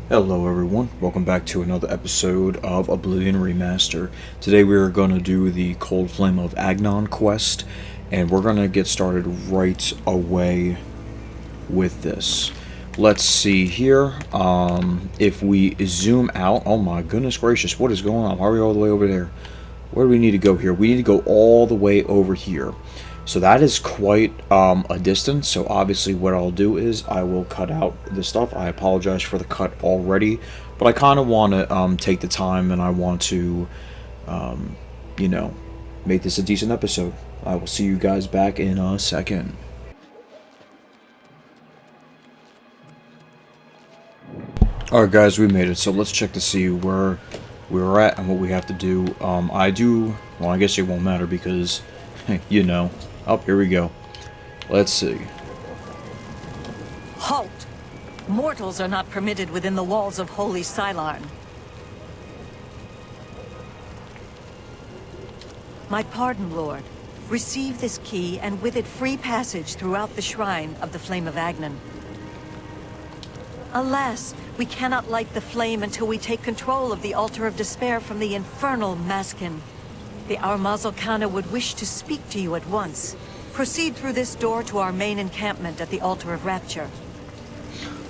Hello everyone, welcome back to another episode of Oblivion Remaster. Today we are going to do the Cold Flame of Agnon quest, and we're going to get started right away with this. Let's see here, if we zoom out, oh my goodness gracious, what is going on? Why are we all the way over there? Where do we need to go here? We need to go all the way over here. So that is quite a distance, so obviously what I'll do is I will cut out this stuff. I apologize for the cut already, but I kind of want to take the time and I want to, you know, make this a decent episode. I will see you guys back in a second. Alright guys, we made it, so let's check to see where we're at and what we have to do. Well I guess it won't matter because, you know. Oh, here we go. Let's see. Halt! Mortals are not permitted within the walls of Holy Cylon. My pardon, Lord. Receive this key, and with it free passage throughout the shrine of the Flame of Agnon. Alas, we cannot light the flame until we take control of the Altar of Despair from the infernal Maskin. The Armazalkana would wish to speak to you at once. Proceed through this door to our main encampment at the Altar of Rapture.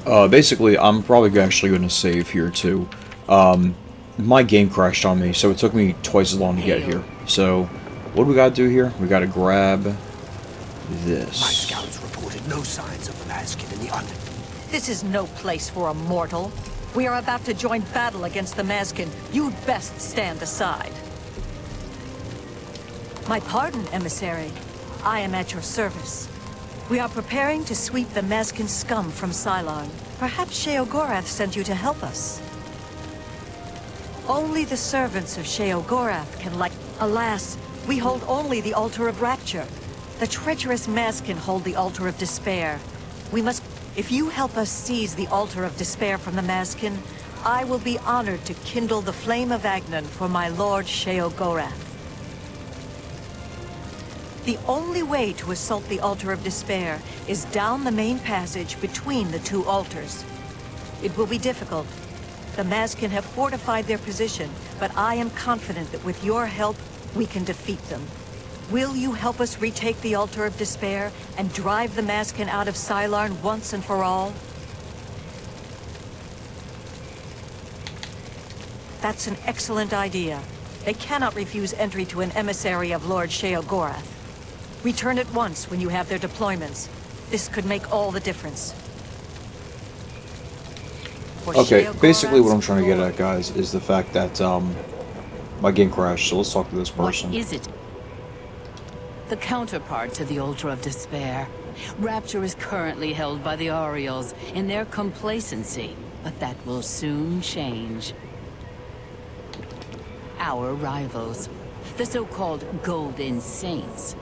Basically, I'm probably actually going to save here, too. My game crashed on me, so it took me twice as long to get here. So, what do we got to do here? We got to grab this. My scouts reported no signs of the Maskin in the under... This is no place for a mortal. We are about to join battle against the Maskin. You'd best stand aside. My pardon, emissary. I am at your service. We are preparing to sweep the Maskin scum from Cylon. Perhaps Sheogorath sent you to help us. Only the servants of Sheogorath can light... Alas, we hold only the Altar of Rapture. The treacherous Maskin hold the Altar of Despair. We must... If you help us seize the Altar of Despair from the Maskin, I will be honored to kindle the Flame of Agnon for my Lord Sheogorath. The only way to assault the Altar of Despair is down the main passage between the two altars. It will be difficult. The Maskin have fortified their position, but I am confident that with your help, we can defeat them. Will you help us retake the Altar of Despair and drive the Maskin out of Cylon once and for all? That's an excellent idea. They cannot refuse entry to an emissary of Lord Sheogorath. Return at once when you have their deployments. This could make all the difference. Okay, basically what I'm trying to get at, guys, is the fact that, my game crashed, so let's talk to this person. What is it? The counterpart to the Altar of Despair. Rapture is currently held by the Ariels in their complacency, but that will soon change. Our rivals, the so-called Golden Saints.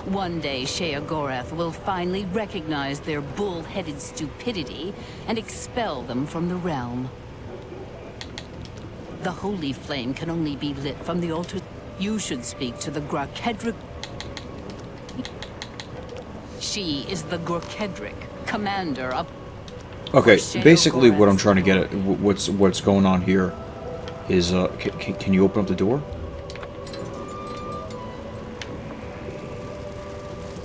One day, Sheogorath will finally recognize their bull-headed stupidity and expel them from the realm. The holy flame can only be lit from the altar. You should speak to the Gorkedric. She is the Gorkedric, commander of... Okay, basically what I'm trying to get at, what's going on here is, can you open up the door?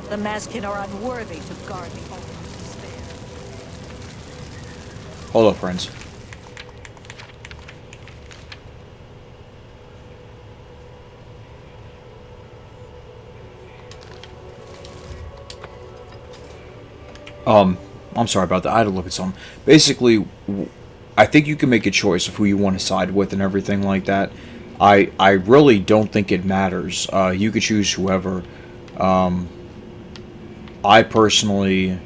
The Maskin are unworthy to guard the Altar of Despair. Hold up, friends. I'm sorry about that. I had to look at something. Basically, I think you can make a choice of who you want to side with and everything like that. I really don't think it matters. You could choose whoever. I personally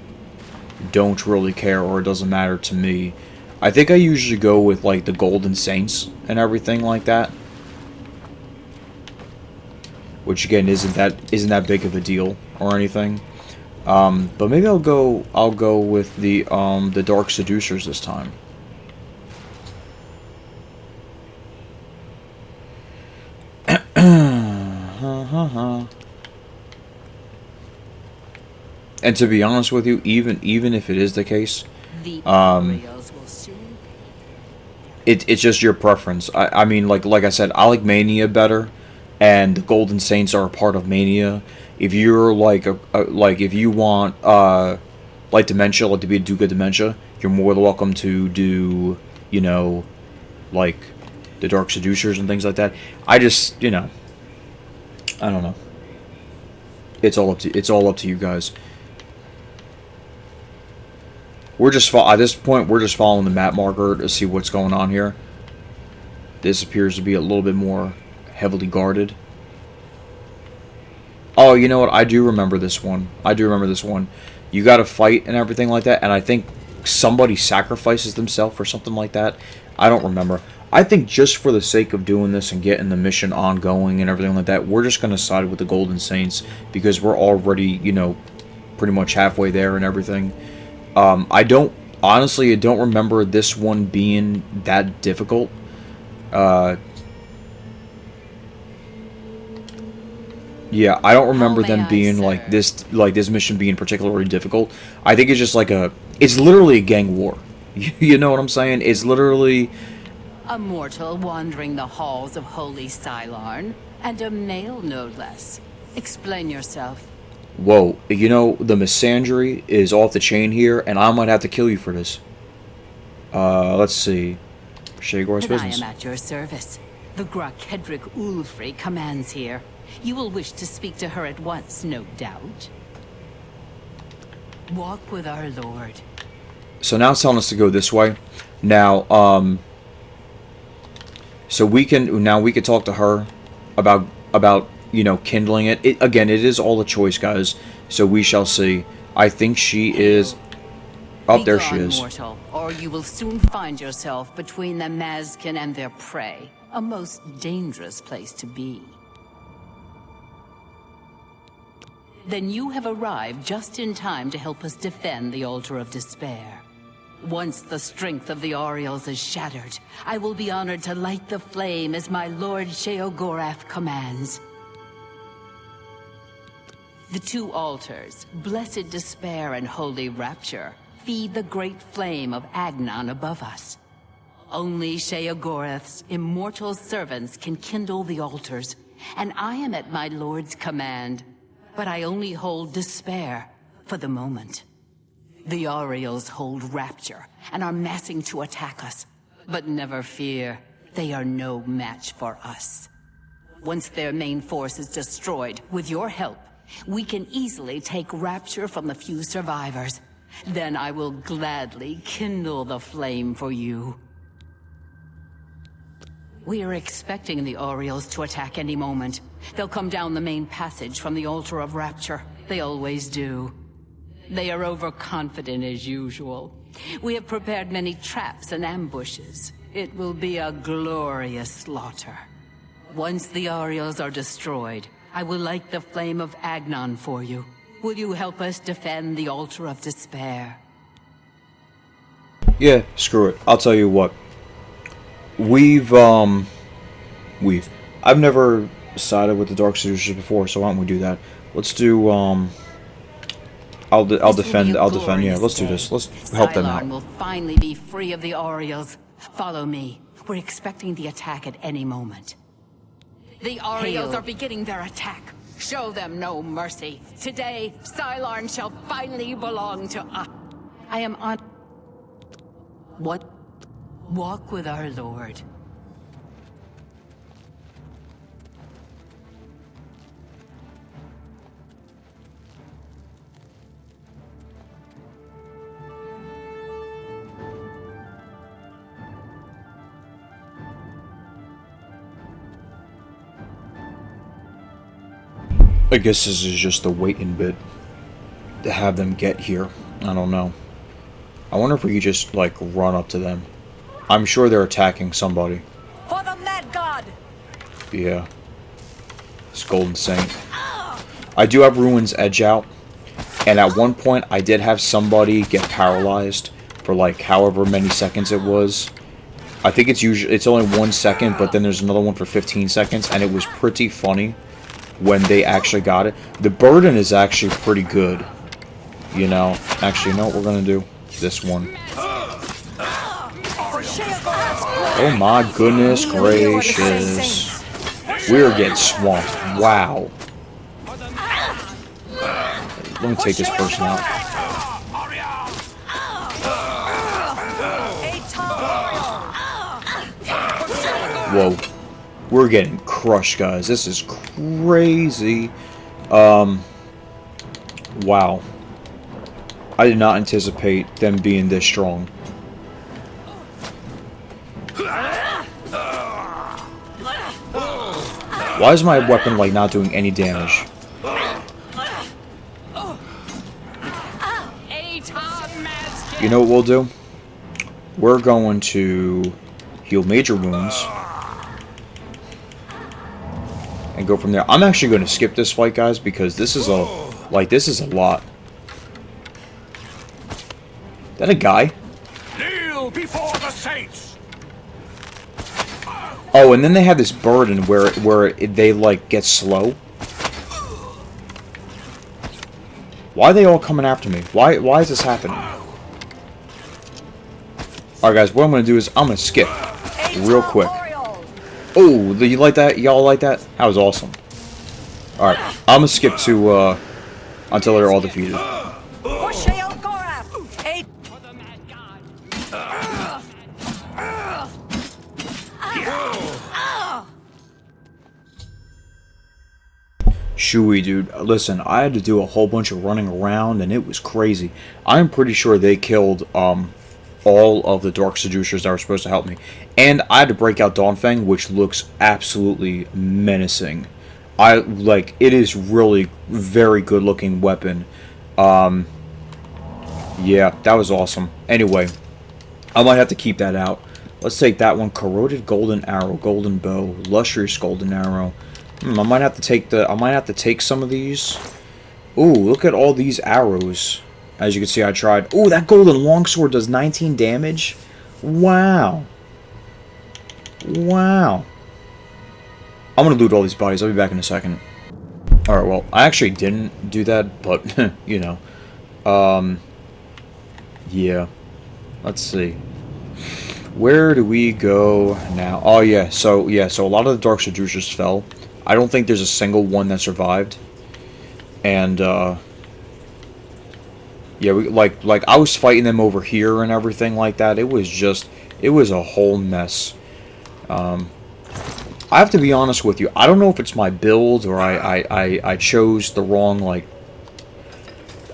don't really care, or it doesn't matter to me. I think I usually go with, like, the Golden Saints and everything like that. Which, again, isn't that big of a deal or anything. But maybe I'll go with the Dark Seducers this time. And to be honest with you, even if it is the case, The Ariels will soon... it's just your preference. I mean, like I said, I like Mania better, and the Golden Saints are a part of Mania. If you're like if you want like Dementia, like to be a Duke of Dementia, you're more than welcome to do, you know, like the Dark Seducers and things like that. I just, you know, I don't know. It's all up to you guys. We're just at this point we're just following the map marker to see what's going on here. This appears to be a little bit more heavily guarded. Oh, you know what? I do remember this one. You got to fight and everything like that, and I think somebody sacrifices themselves or something like that. I don't remember. I think just for the sake of doing this and getting the mission ongoing and everything like that, we're just going to side with the Golden Saints because we're already, you know, pretty much halfway there and everything. I don't remember this one being that difficult. Yeah, I don't remember them being like this mission being particularly difficult. I think it's just like it's literally a gang war. You know what I'm saying? It's literally A mortal wandering the halls of Holy Silarn, and a male no less. Explain yourself. Whoa, you know, the misandry is off the chain here, and I might have to kill you for this. Let's see. Sheoth's business. I am at your service. The Grok Hedrick Ulfri commands here. You will wish to speak to her at once, no doubt. Walk with our Lord. So now it's telling us to go this way. Now, so we can talk to her about you know, kindling it. Again, it is all a choice, guys. So we shall see. I think she is. Oh, there she is. Mortal, or you will soon find yourself between the Mazkin and their prey. A most dangerous place to be. Then you have arrived just in time to help us defend the Altar of Despair. Once the strength of the Orioles is shattered, I will be honored to light the flame as my Lord Sheoth commands. The two altars, Blessed Despair and Holy Rapture, feed the great flame of Agnon above us. Only Sheoth's immortal servants can kindle the altars, and I am at my Lord's command. But I only hold Despair for the moment. The Orioles hold Rapture and are massing to attack us. But never fear, they are no match for us. Once their main force is destroyed, with your help, we can easily take Rapture from the few survivors. Then I will gladly kindle the flame for you. We are expecting the Orioles to attack any moment. They'll come down the main passage from the Altar of Rapture. They always do. They are overconfident as usual. We have prepared many traps and ambushes. It will be a glorious slaughter. Once the Orioles are destroyed, I will light the flame of Agnon for you. Will you help us defend the Altar of Despair? Yeah, screw it. I'll tell you what. I've never sided with the Dark Seducers before, so why don't we do that? Let's do, I'll defend, yeah, let's do this. Let's help them out. Silarn will finally be free of the Orioles. Follow me. We're expecting the attack at any moment. The Orioles are beginning their attack. Show them no mercy. Today, Silarn shall finally belong to us. I am on... What? Walk with our Lord. I guess this is just a waiting bit to have them get here. I don't know. I wonder if we could just, like, run up to them. I'm sure they're attacking somebody. For the Mad God! Yeah. This Golden Saint. I do have Ruin's Edge out. And at one point, I did have somebody get paralyzed for, like, however many seconds it was. I think it's only 1 second, but then there's another one for 15 seconds. And it was pretty funny when they actually got it. The burden is actually pretty good. You know? Actually, you know what we're going to do? This one. Oh my goodness gracious. We're getting swamped. Wow. Let me take this person out. Whoa. We're getting crushed, guys. This is crazy. Wow. I did not anticipate them being this strong. Why is my weapon, like, not doing any damage? You know what we'll do? We're going to heal major wounds and go from there. I'm actually going to skip this fight, guys, because this is a lot. Is that a guy? Kneel before the saints. Oh, and then they have this burden where they like get slow. Why are they all coming after me? Why is this happening? Alright, guys, what I'm going to do is I'm going to skip real quick. Oh, you like that? Y'all like that? That was awesome. Alright, I'm going to skip to until they're all defeated. Shooey, dude. Listen, I had to do a whole bunch of running around, and it was crazy. I'm pretty sure they killed all of the Dark Seducers that were supposed to help me. And I had to break out Dawnfang, which looks absolutely menacing. It is really very good looking weapon. Yeah, that was awesome. Anyway, I might have to keep that out. Let's take that one. Corroded golden arrow, golden bow, lustrous golden arrow. I might have to take some of these. Ooh, look at all these arrows. As you can see, I tried. Ooh, that golden longsword does 19 damage. Wow. Wow. I'm gonna loot all these bodies. I'll be back in a second. Alright, well, I actually didn't do that, but, you know. Yeah. Let's see. Where do we go now? Oh, yeah. So a lot of the Dark Seducers fell. I don't think there's a single one that survived. And, yeah, like I was fighting them over here and everything like that. It was a whole mess. I have to be honest with you. I don't know if it's my build or I chose the wrong, like,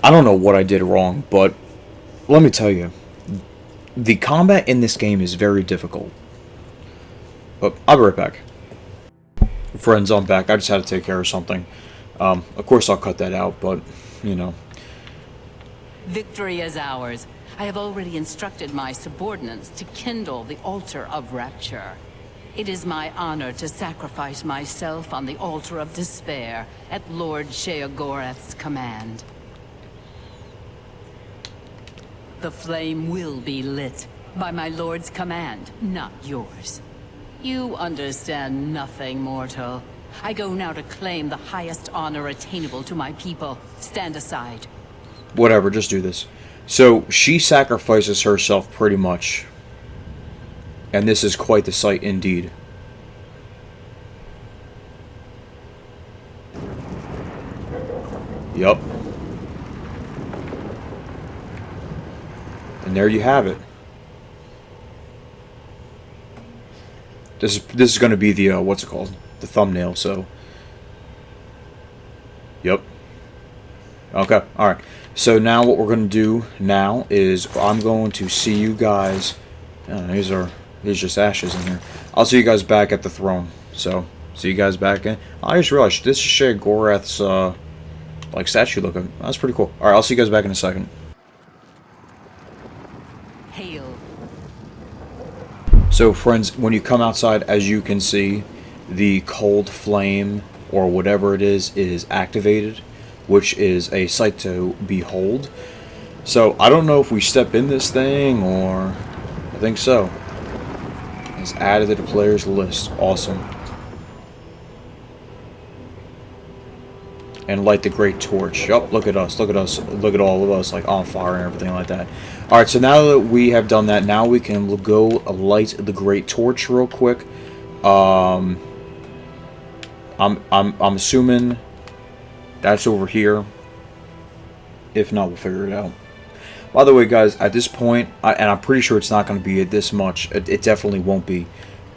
I don't know what I did wrong, but let me tell you, the combat in this game is very difficult. But I'll be right back. Friends, I'm back. I just had to take care of something. Of course I'll cut that out, but, you know. Victory is ours. I have already instructed my subordinates to kindle the altar of rapture. It is my honor to sacrifice myself on the altar of despair at Lord Sheoth command. The flame will be lit by my lord's command, not yours. You understand nothing, mortal. I go now to claim the highest honor attainable to my people. Stand aside. Whatever, just do this. So, she sacrifices herself pretty much. And this is quite the sight indeed. Yup. And there you have it. This is going to be the, what's it called? The thumbnail, so. Yup. Okay, alright. So now what we're going to do now is I'm going to see you guys. There's just ashes in here. I'll see you guys back at the throne. So, see you guys back in. I just realized this is Sheoth's, like, statue looking. That's pretty cool. Alright, I'll see you guys back in a second. Hail. So, friends, when you come outside, as you can see, the Cold Flame, or whatever it is activated, which is a sight to behold. So, I don't know if we step in this thing, or... I think so. It's added to the player's list. Awesome. and light the great torch. Yup, look at us, look at us, look at all of us, like, on fire and everything like that. Alright, so now that we have done that, now we can go light the great torch real quick. I'm assuming that's over here. If not, we'll figure it out. By the way, guys, at this point, and I'm pretty sure it's not going to be this much. It definitely won't be.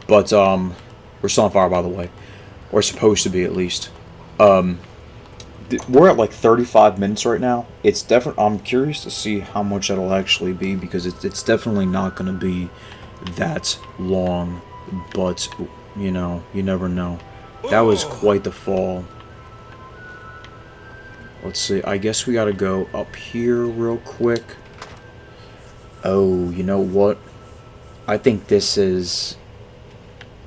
But, we're still on fire, by the way. Or supposed to be, at least. We're at, like, 35 minutes right now. It's definitely... I'm curious to see how much that'll actually be, because it's definitely not going to be that long. But, you know, you never know. That was quite the fall. Let's see, I guess we gotta go up here real quick. Oh, you know what? I think this is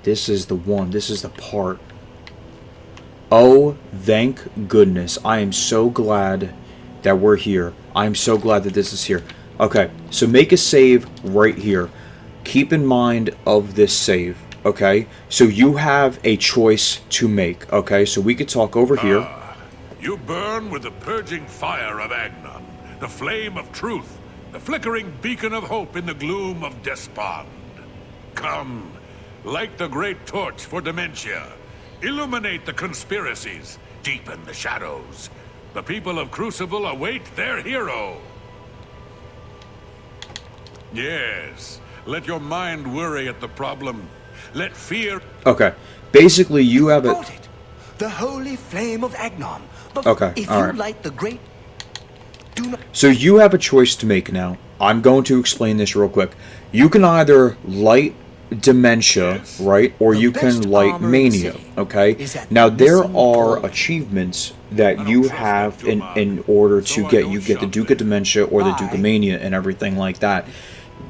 the one. This is the part. Oh, thank goodness. I am so glad that we're here. I'm so glad that this is here. Okay, so make a save right here. Keep in mind of this save, okay? So you have a choice to make, okay? So we could talk over here. You burn with the purging fire of Agnon, the flame of truth, the flickering beacon of hope in the gloom of despond. Come, light the great torch for Dementia. Illuminate the conspiracies, deepen the shadows. The people of Crucible await their hero. Yes, let your mind worry at the problem. Let fear... Okay, basically you have it. The holy flame of Agnon. But okay, if all you right. light the great... Do not... So you have a choice to make now. I'm going to explain this real quick. You can either light Dementia, right? Or you can light Mania, okay? Now there are achievements that you have in order to get the Duke of Dementia or the Duke of Mania and everything like that.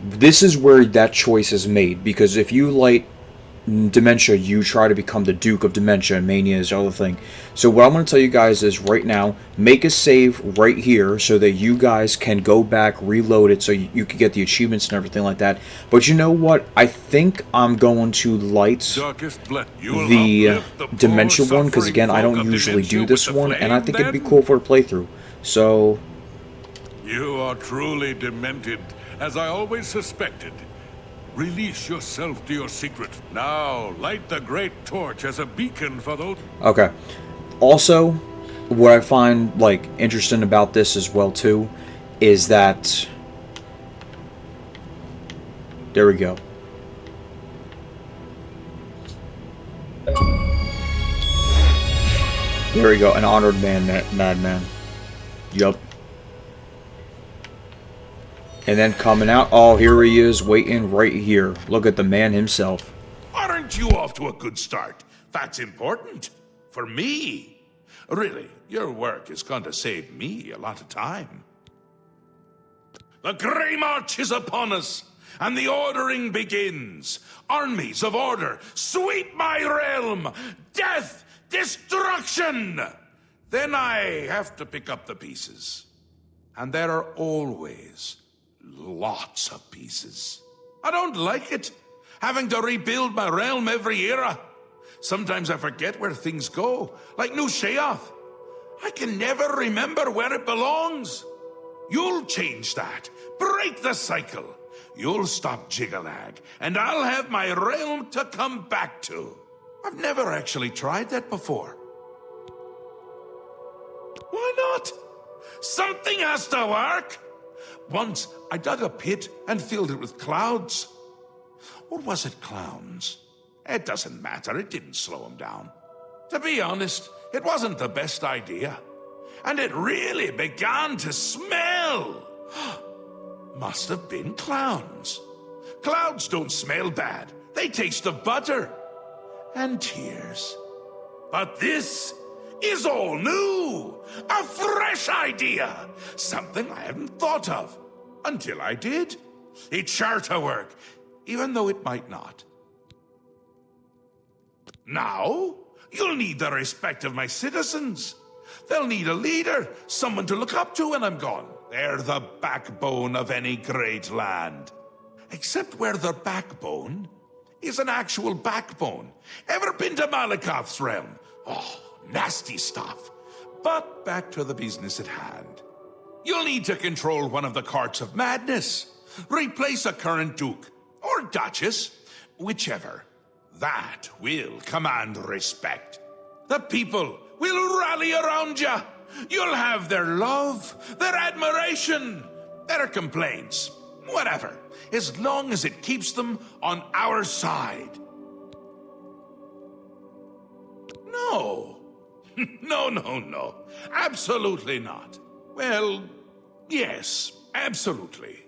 This is where that choice is made, because if you light Dementia, you try to become the Duke of Dementia, and Mania is the other thing. So what I'm going to tell you guys is right now, make a save right here so that you guys can go back, reload it, so you can get the achievements and everything like that. But you know what? I think I'm going to light the Dementia one, because again, I don't usually do this one, and I think it'd be cool for a playthrough. So... You are truly demented, as I always suspected. Release yourself to your secret. Now, light the great torch as a beacon for those... Okay. Also, what I find, like, interesting about this as well, too, is that... There we go. There we go, an honored madman. Yup. And then coming out, oh, here he is, waiting right here. Look at the man himself. Aren't you off to a good start? That's important. For me. Really, your work is going to save me a lot of time. The Grey March is upon us, and the ordering begins. Armies of order, sweep my realm! Death! Destruction! Then I have to pick up the pieces. And there are always... lots of pieces. I don't like it, having to rebuild my realm every era. Sometimes I forget where things go, like New Sheoth. I can never remember where it belongs. You'll change that, break the cycle. You'll stop Jiggalag, and I'll have my realm to come back to. I've never actually tried that before. Why not? Something has to work. Once, I dug a pit and filled it with clouds. Or was it clowns? It doesn't matter, it didn't slow them down. To be honest, it wasn't the best idea. And it really began to smell. Must have been clowns. Clouds don't smell bad. They taste of butter. And tears. But this is all new. A fresh idea. Something I hadn't thought of. Until I did. It's sure to work, even though it might not. Now, you'll need the respect of my citizens. They'll need a leader, someone to look up to when I'm gone. They're the backbone of any great land. Except where the backbone is an actual backbone. Ever been to Malakoth's realm? Oh, nasty stuff. But back to the business at hand. You'll need to control one of the courts of madness. Replace a current duke, or duchess, whichever. That will command respect. The people will rally around you. You'll have their love, their admiration, their complaints, whatever, as long as it keeps them on our side. No. No. Absolutely not. Well, yes, absolutely.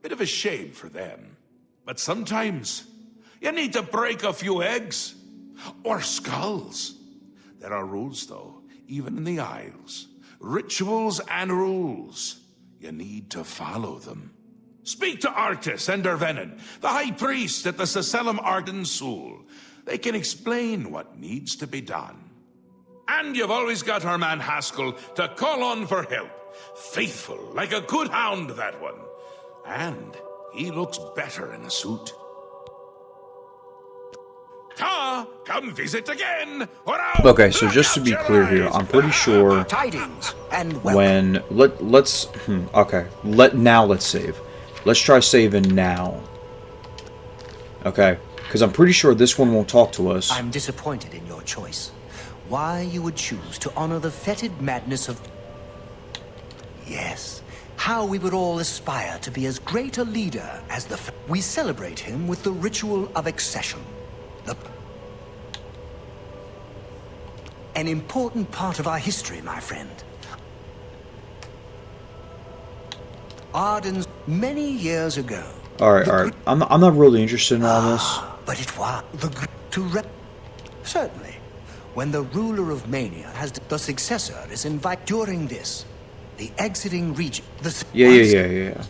Bit of a shame for them. But sometimes you need to break a few eggs. Or skulls. There are rules, though, even in the Isles. Rituals and rules. You need to follow them. Speak to Artis and Dervenin, the High Priest at the Sacelum Arden Sul. They can explain what needs to be done. And you've always got our man Haskell to call on for help. Faithful, like a good hound, that one. And he looks better in a suit. Ta, come visit again. Okay, so just to be clear here, I'm pretty sure Tidings and when let's save. Let's try saving now. Okay, because I'm pretty sure this one won't talk to us. I'm disappointed in your choice. Why you would choose to honor the fetid madness of... Yes, how we would all aspire to be as great a leader as the... We celebrate him with the ritual of accession. An important part of our history, my friend. Arden's many years ago. All right. I'm not really interested in all this. But it was certainly. When the ruler of Mania has the successor is invited during this, the exiting region. Yeah.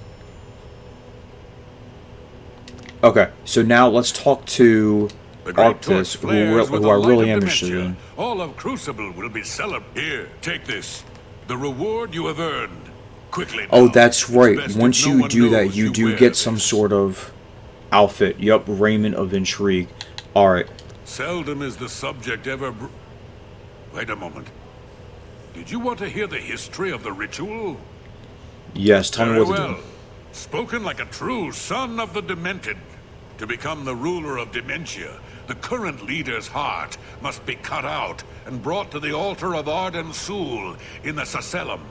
Okay, so now let's talk to Arctis, who I really am interested in. All of Crucible will be celebrated. Here, take this. The reward you have earned. Quickly now. Oh, that's right. Once you do that, you do get some sort of outfit. Yup, Raiment of Intrigue. Alright. Seldom is the subject ever... Wait a moment. Did you want to hear the history of the ritual? Yes, tell me Very what to well. do. Spoken like a true son of the Demented. To become the ruler of Dementia, the current leader's heart must be cut out and brought to the altar of Arden Sul in the Sacelum.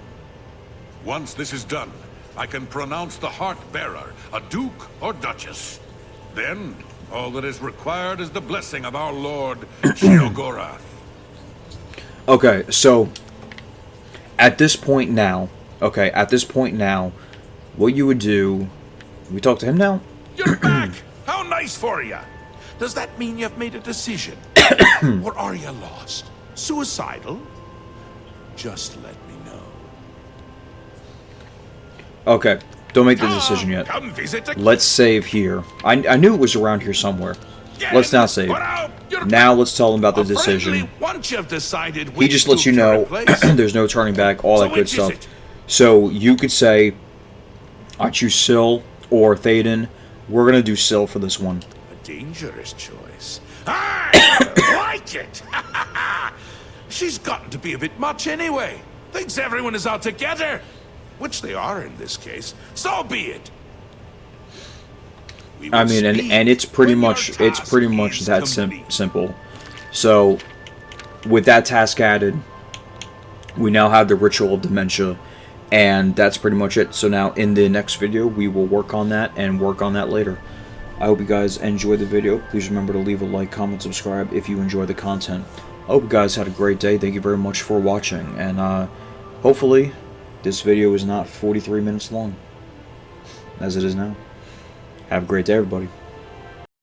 Once this is done, I can pronounce the heart-bearer a duke or duchess. Then, all that is required is the blessing of our Lord, Sheoth. Okay, so at this point now, what you would do... We talk to him now? You're back! How nice for you! Does that mean you've made a decision? Or are you lost? Suicidal? Just let me know. Okay, don't make the decision yet. Come visit again. Let's save here. I knew it was around here somewhere. Let's not save. Now let's tell him about the decision. Once you've decided He just lets you know there's no turning back, all that good stuff. So you could say, I choose Syl or Théoden. We're going to do Syl for this one. A dangerous choice. I like it! She's gotten to be a bit much anyway. Thinks everyone is out together. Which they are in this case. So be it. I mean, and it's pretty much that simple. So, with that task added, we now have the Ritual of Dementia, and that's pretty much it. So now, in the next video, we will work on that, and work on that later. I hope you guys enjoyed the video. Please remember to leave a like, comment, subscribe if you enjoy the content. I hope you guys had a great day. Thank you very much for watching, and hopefully, this video is not 43 minutes long, as it is now. Have a great day, everybody.